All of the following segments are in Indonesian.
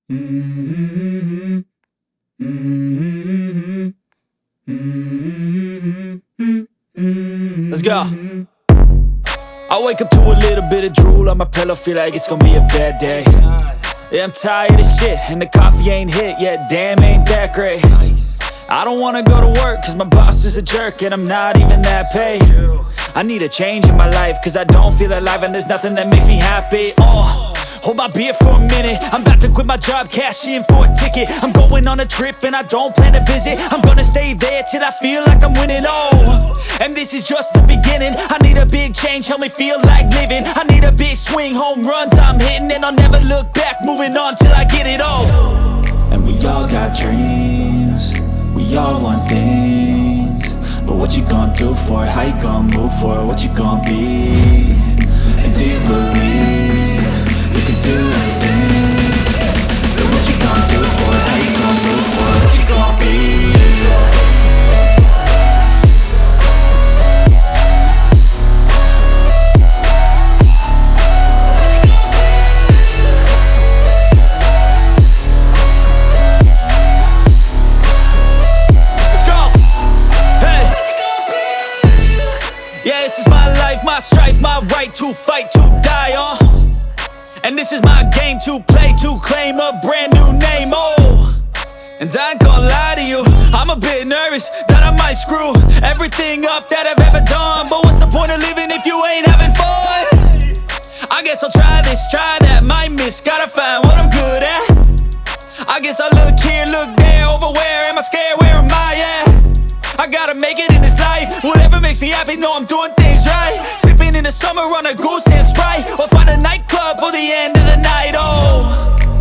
Mm-hmm. Mm-hmm. Mm-hmm. Let's go. I wake up to a little bit of drool on my pillow, feel like it's gonna be a bad day. Yeah, I'm tired of shit, and the coffee ain't hit yet, damn, ain't that great. I don't wanna go to work, cause my boss is a jerk, and I'm not even that paid. I need a change in my life, cause I don't feel alive, and there's nothing that makes me happy. Hold my beer for a minute, I'm about to quit my job, cash in for a ticket. I'm going on a trip and I don't plan to visit. I'm gonna stay there till I feel like I'm winning, and this is just the beginning. I need a big change, help me feel like living. I need a big swing, home runs I'm hitting, and I'll never look back, moving on till I get it all. And we all got dreams, we all want things, but what you gonna do for it? How you gonna move for it? What you gonna be? And do you believe you can do anything? But what you gonna do for it? How you gonna move for it? What you gonna be? My strife, my right to fight, to die on. And this is my game to play, to claim a brand new name, And I ain't gonna lie to you, I'm a bit nervous that I might screw everything up that I've ever done. But what's the point of living if you ain't having fun? I guess I'll try this, try that, might miss, gotta find what I'm good at. I guess I look here, look there, over where am I scared, where am I at? I gotta make it in this life, whatever makes me happy, know I'm doing things right. Sipping in the summer on a goose and Sprite, or find a nightclub for the end of the night,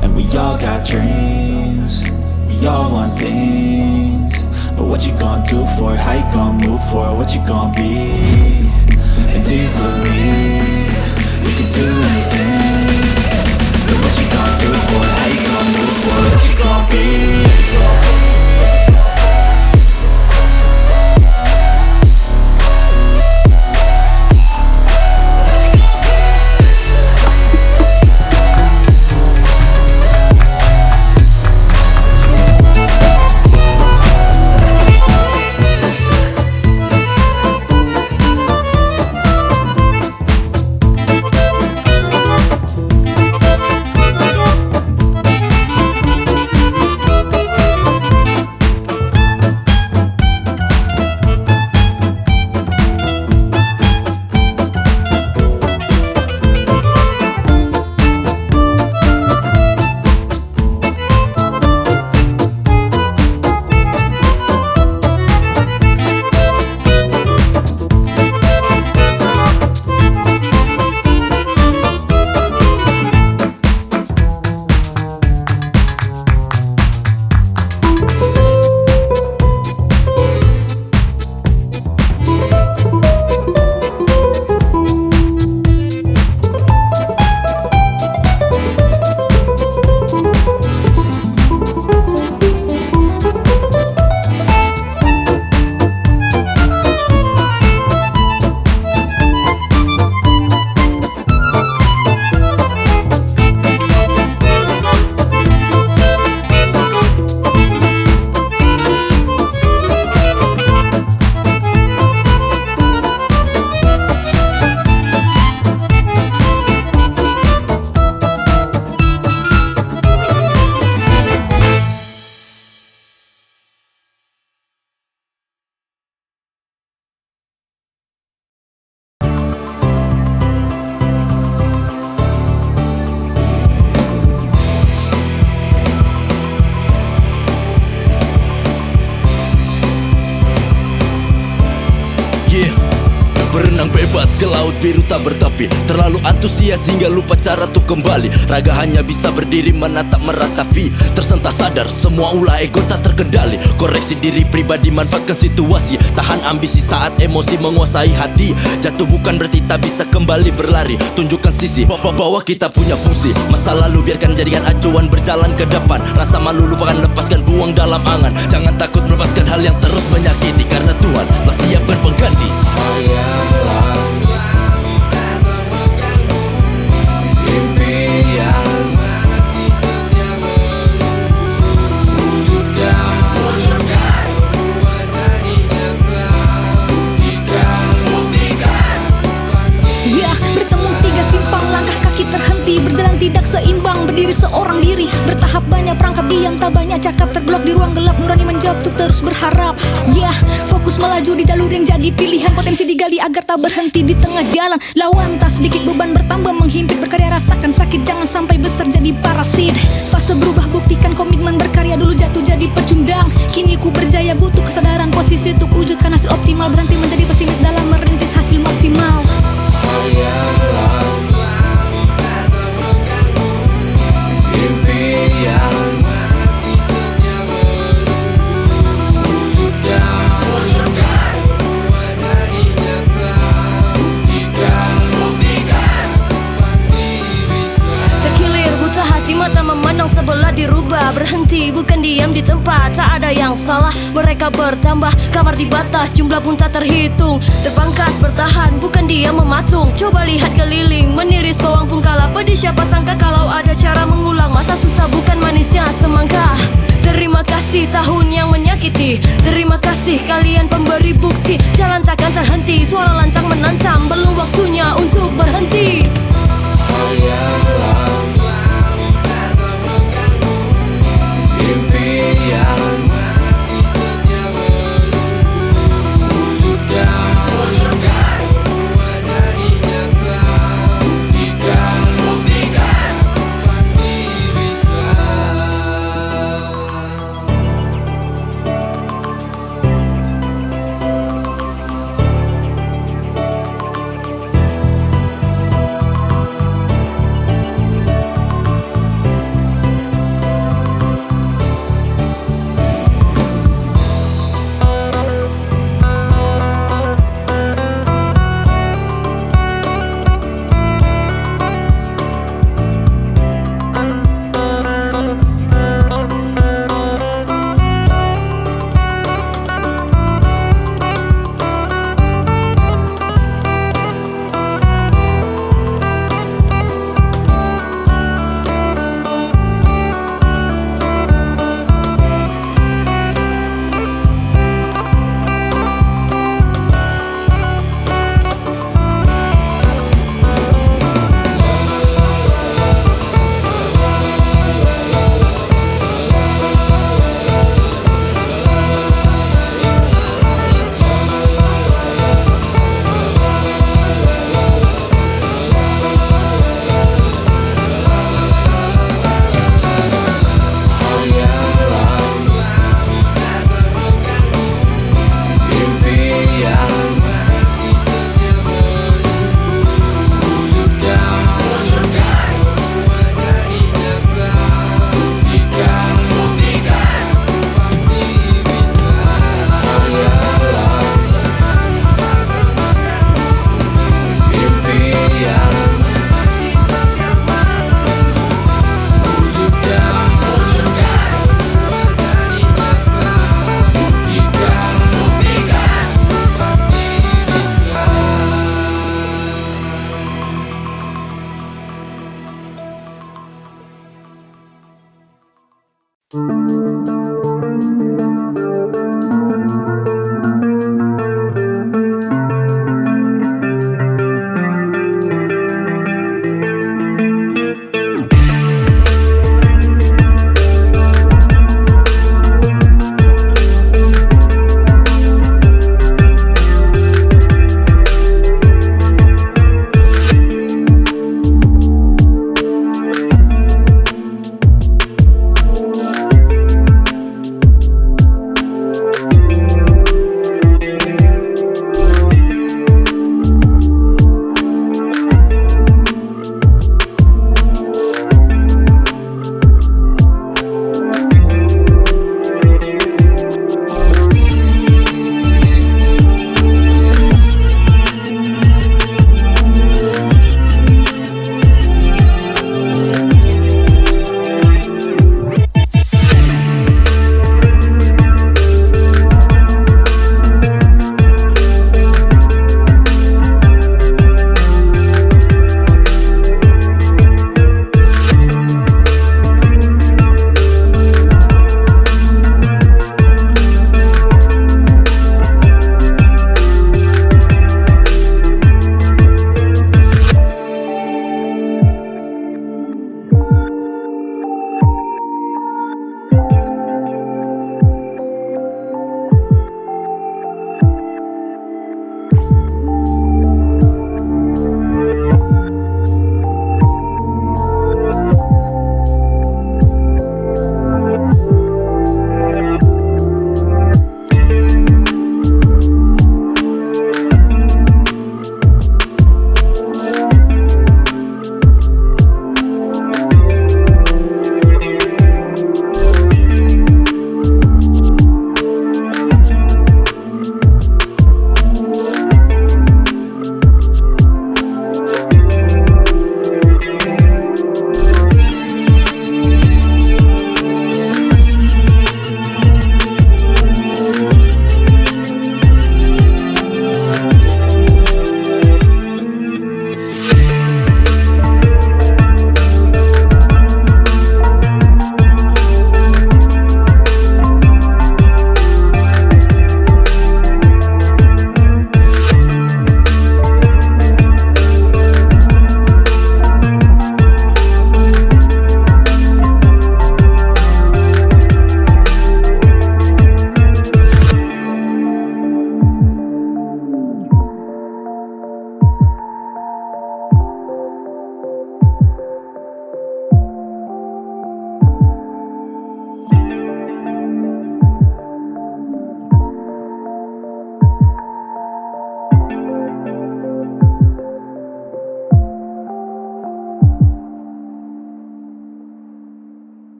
And we all got dreams, we all want things, but what you gonna do for it? How you gonna move for it? What you gonna be? And do you believe you can do anything? But what you gonna do for it? How you gonna move for it? What you gonna be? Berenang bebas ke laut biru tak bertepi, terlalu antusias hingga lupa cara untuk kembali. Raga hanya bisa berdiri menatap meratapi, tersentak sadar semua ulah ego tak terkendali. Koreksi diri pribadi, manfaatkan situasi, tahan ambisi saat emosi menguasai hati. Jatuh bukan berarti tak bisa kembali berlari, tunjukkan sisi bahwa kita punya fungsi. Masa lalu biarkan jadikan acuan, berjalan ke depan. Rasa malu lupakan, lepaskan, buang dalam angan. Jangan takut melepaskan hal yang terus menyakiti, karena Tuhan telah siapkan pengganti. orang diri. Bertahap banyak perangkap diam, tak banyak cakap, terblok di ruang gelap. Nurani menjawab untuk terus berharap. Fokus melaju di jalur yang jadi pilihan. Potensi digali agar tak berhenti di tengah jalan. Lawan tak sedikit beban bertambah menghimpit. Berkarya rasakan sakit, jangan sampai besar jadi parasit. Fase berubah, buktikan komitmen berkarya. Dulu jatuh jadi pecundang, kini ku berjaya. Butuh kesadaran posisi untuk wujudkan hasil optimal. Berhenti menjadi pesimis dalam merintis hasil maksimal. Yang selalu datang mengganggu mimpi yang masih setia menunggu. Wujudkan semua jadi nyata. Buktikan pasti bisa. Terkilir buta hati, mata memandang sebelah dirubah. Berhenti bukan diam di tempat, tak ada yang salah. Mereka bertambah, kamar dibatas, jumlah pun tak terhitung. Terpangkas bertahan, bukan diam mematung. Coba lihat keliling, meniris bawang pun kalah. Pedih siapa sangka kalau ada cara mengulang. Masa susah bukan manisnya semangka. Terima kasih tahun yang menyakiti. Terima kasih kalian pemberi bukti. Jalan takkan terhenti, suara lantang menantang. Belum waktunya untuk berhenti. Yang selalu datang mengganggu mimpi yang masih setia menunggu. Wujudkan semua jadi nyata. Buktikan pasti bisa.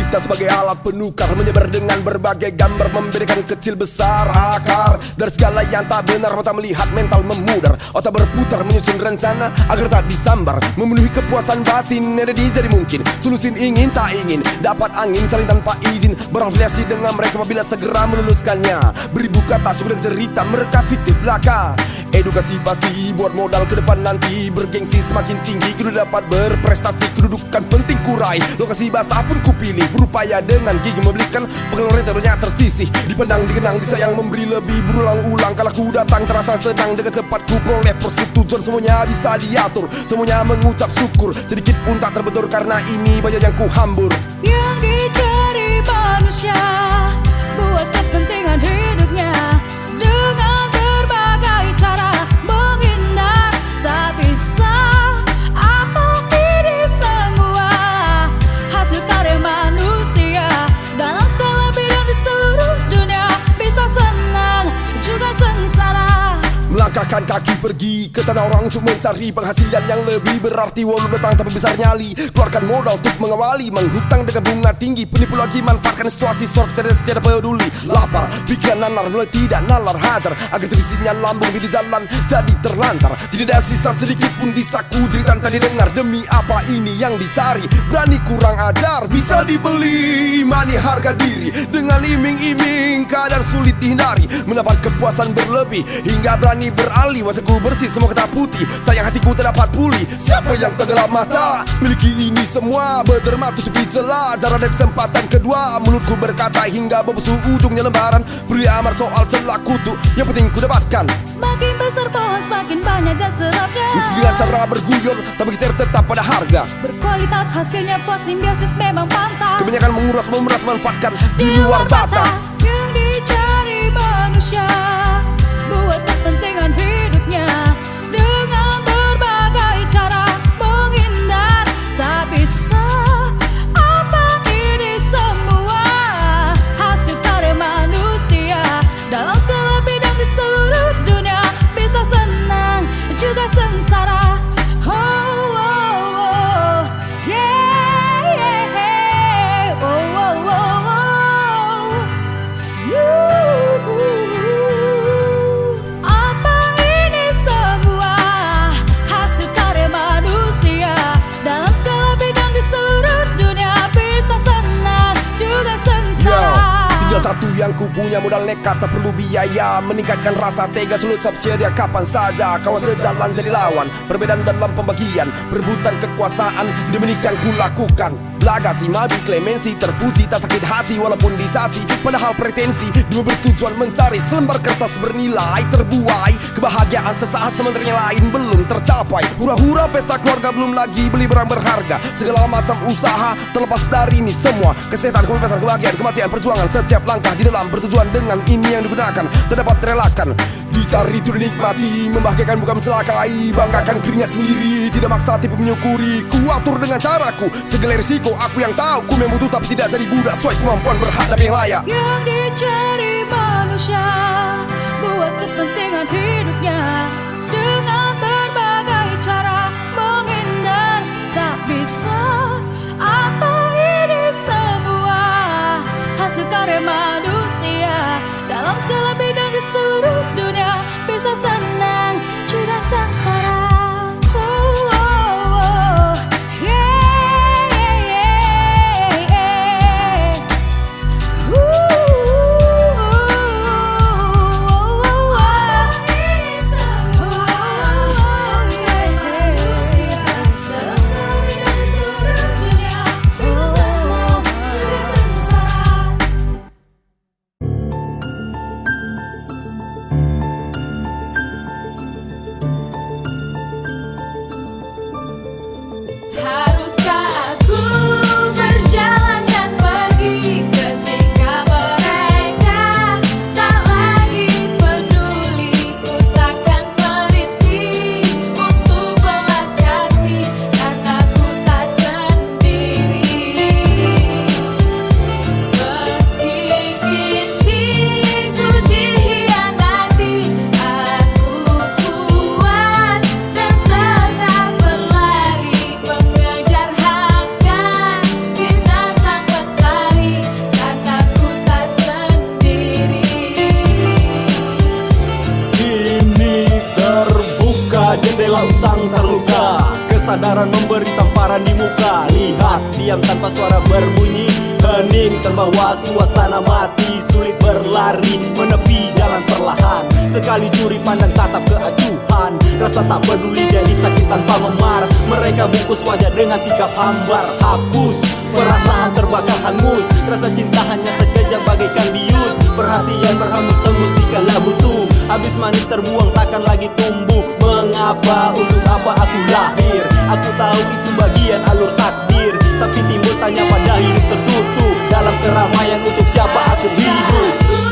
kita sebagai alat penukar, menyebar dengan berbagai gambar, memberikan kecil besar akar dari segala yang tak benar. Mata melihat, mental memudar, otak berputar menyusun rencana agar tak disambar, memenuhi kepuasan batin. Ada di jadi mungkin, solusin ingin tak ingin, dapat angin saling tanpa izin, berafiliasi dengan mereka apabila segera meluluskannya. Beribu kata sudah cerita mereka fiktif belaka. Edukasi pasti buat modal ke depan nanti, bergengsi semakin tinggi, kudu dapat berprestasi. Kedudukan penting kurai, lokasi basah pun kupilih, berupaya dengan gigi membelikan pengeluaran banyak tersisih. Dipandang, dikenang, disayang, memberi lebih berulang-ulang. Kala ku datang terasa senang, dengan cepat ku peroleh persetujuan. Semuanya bisa diatur, semuanya mengucap syukur, sedikit pun tak terbentur karena ini banyak yang ku hambur. Yang dicari manusia buat kepentingan hidupnya, dengan berbagai cara menghindar, tak bisa apa ini semua hasil karya manusia. Dalam segala bidang di seluruh dunia, bisa senang juga sengsara. Melangkahkan kaki pergi ke tanah orang untuk mencari penghasilan yang lebih berarti. Walau datang tapi besar nyali, keluarkan modal untuk mengawali, menghutang dengan bunga tinggi. Penipu lagi manfaatkan situasi, sorg tiada peduli. Lapar, pikiran nalar, mulai tidak nalar hajar, agar terisinya lambung di jalan jadi terlantar. Tidak ada sisa sedikit pun di saku, jeritan tadi dengar. Demi apa ini yang dicari, berani kurang ajar, bisa dibeli. Imani harga diri dengan iming-iming, kadang sulit dihindari. Mendapat kepuasan berlebih hingga berani beralih, wajahku bersih semua kata putih, sayang hatiku tak dapat pulih. Siapa yang tenggelam mata miliki ini semua, berderma tutupi celah, jarang ada kesempatan kedua. Mulutku berkata hingga membusuk ujungnya lembaran, beri amar soal celah kutu yang penting ku dapatkan. Semakin besar pohon semakin banyak jas serapnya, Meski dengan cara berguyon tapi geser tetap pada harga. berkualitas hasilnya puas, simbiosis memang pantas. Kebanyakan menguras, memeras, manfaatkan di luar batas. Yang dicari manusia buat kepentingan hidupnya, dengan berbagai cara menghindar, tak bisa apa ini semua hasil karya manusia. Dalam segala bidang di seluruh dunia, bisa senang juga sengsara. Oh, oh, oh. Yeah, yeah. Oh, oh, oh, oh. Apa ini semua hasil karya manusia. Dalam segala bidang di seluruh dunia, bisa senang juga sengsara. Tinggal satu yang ku punya, modal nekat tak perlu biaya, meningkatkan rasa tega sulut siap sedia kapan saja. Kawan sejalan jadi lawan, perbedaan dalam pembagian, perebutan kekuasaan demikian ku lakukan. Belaga si mabi klemensi, terpuji tak sakit hati walaupun dicaci, padahal pretensi dua bertujuan mencari selembar kertas bernilai terbuai. Kebahagiaan sesaat sementara yang lain belum tercapai, hura-hura pesta keluarga belum lagi beli barang berharga. Segala macam usaha terlepas dari ini semua, kesehatan, kebebasan, kebahagiaan, kematian, perjuangan. Setiap langkah di dalam bertujuan dengan ini yang digunakan, terdapat relakan. Dicari itu dinikmati, membahagiakan bukan mencelakai, banggakan keringat sendiri, tidak maksa tipu menyukuri. Ku atur dengan caraku, segala risiko aku yang tahu. Ku memang butuh tapi tidak jadi budak, sesuai kemampuan berhadap yang layak. Yang dicari manusia buat kepentingan hidupnya, dengan berbagai cara menghindar, tak bisa apa ini semua hasil karya manusia. Dalam segala bidang di seluruh dunia, bisa senang juga sengsara. Oh, oh, oh. Yeah, yeah, yeah. jantung terluka, kesadaran memberi tamparan di muka. Lihat, diam tanpa suara berbunyi, hening terbawa suasana mati. Sulit berlari, menepi jalan perlahan. Sekali curi pandang tatap keacuhan, rasa tak peduli jadi sakit tanpa memar. Mereka bungkus wajah dengan sikap hambar. Hapus, perasaan terbakar hangus. Rasa cinta hanya sekejap bagaikan bius. Perhatian berhembus sengus dikala butuh. Habis manis terbuang takkan lagi tumbuh. Mengapa, untuk apa aku lahir? Aku tahu itu bagian alur takdir, tapi timbul tanya pada hidup tertutup. Dalam keramaian untuk siapa aku hidup? Aku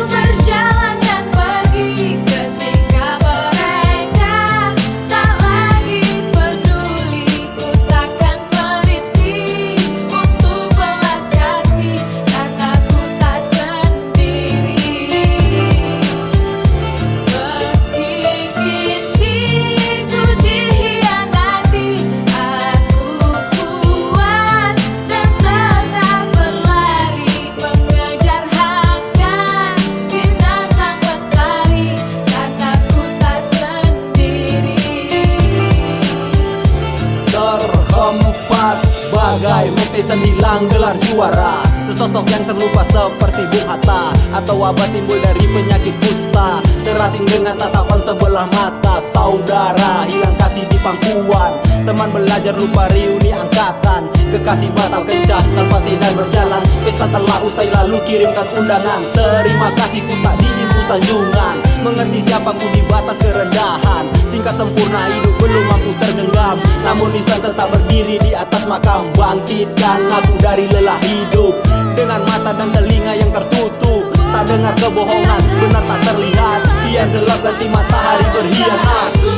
berjalan dan pergi ketika mereka tak lagi peduli. Ku takkan berhenti untuk belas kasih karena ku tak sendiri. Meski kini ku dikhianati, aku kuat dan tetap berlari mengejar hangat sinar sang mentari karena ku tak sendiri. Terhempas bagai metesan hilang gelar juara. Sesosok yang terlupa seperti Bung Hatta, atau wabah timbul dari penyakit kusta. Terasing dengan tatapan sebelah mata. Saudara hilang kasih di pangkuan, teman belajar lupa reuni angkatan. Kekasih batal kencan tanpa sinar berjalan. Pesta telah usai lalu kirimkan undangan. Terima kasih ku tak diibu sanjungan. Mengerti siapa ku di batas kerendahan. Tingkah sempurna hidup belum mampu tergenggam, namun nisan tetap berdiri di atas makam. Bangkitkan aku dari lelah hidup dengan mata dan telinga yang tertutup. Tak dengar kebohongan, benar tak terlihat. Biar gelap ganti matahari berkhianat. Aku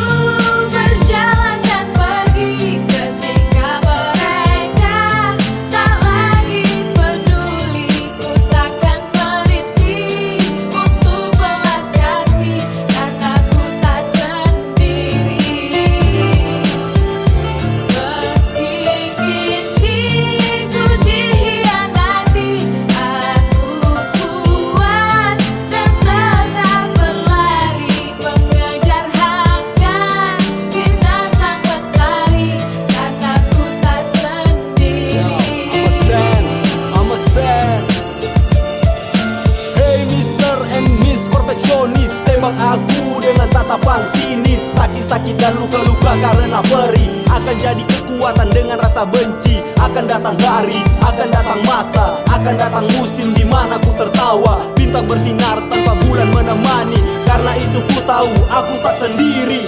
berjalan dan pergi ketika mereka tak lagi peduli. Ku takkan berhenti untuk belas kasih karena ku tak sendiri. Meski kini ku dikhianati, aku kuat dan tetap berlari mengejar hangat sinar sang mentari karena ku tak sendiri. I'ma stand. Hey Mr. and Miss Perfeksionis, tembak aku dengan tatapan sinis. Sakit-sakit dan luka-luka karena perih akan jadi kekuatan dengan rasa benci. Akan datang hari, akan datang masa, akan datang musim di mana ku tertawa. Bintang bersinar tanpa bulan menemani, karena itu ku tahu aku tak sendiri.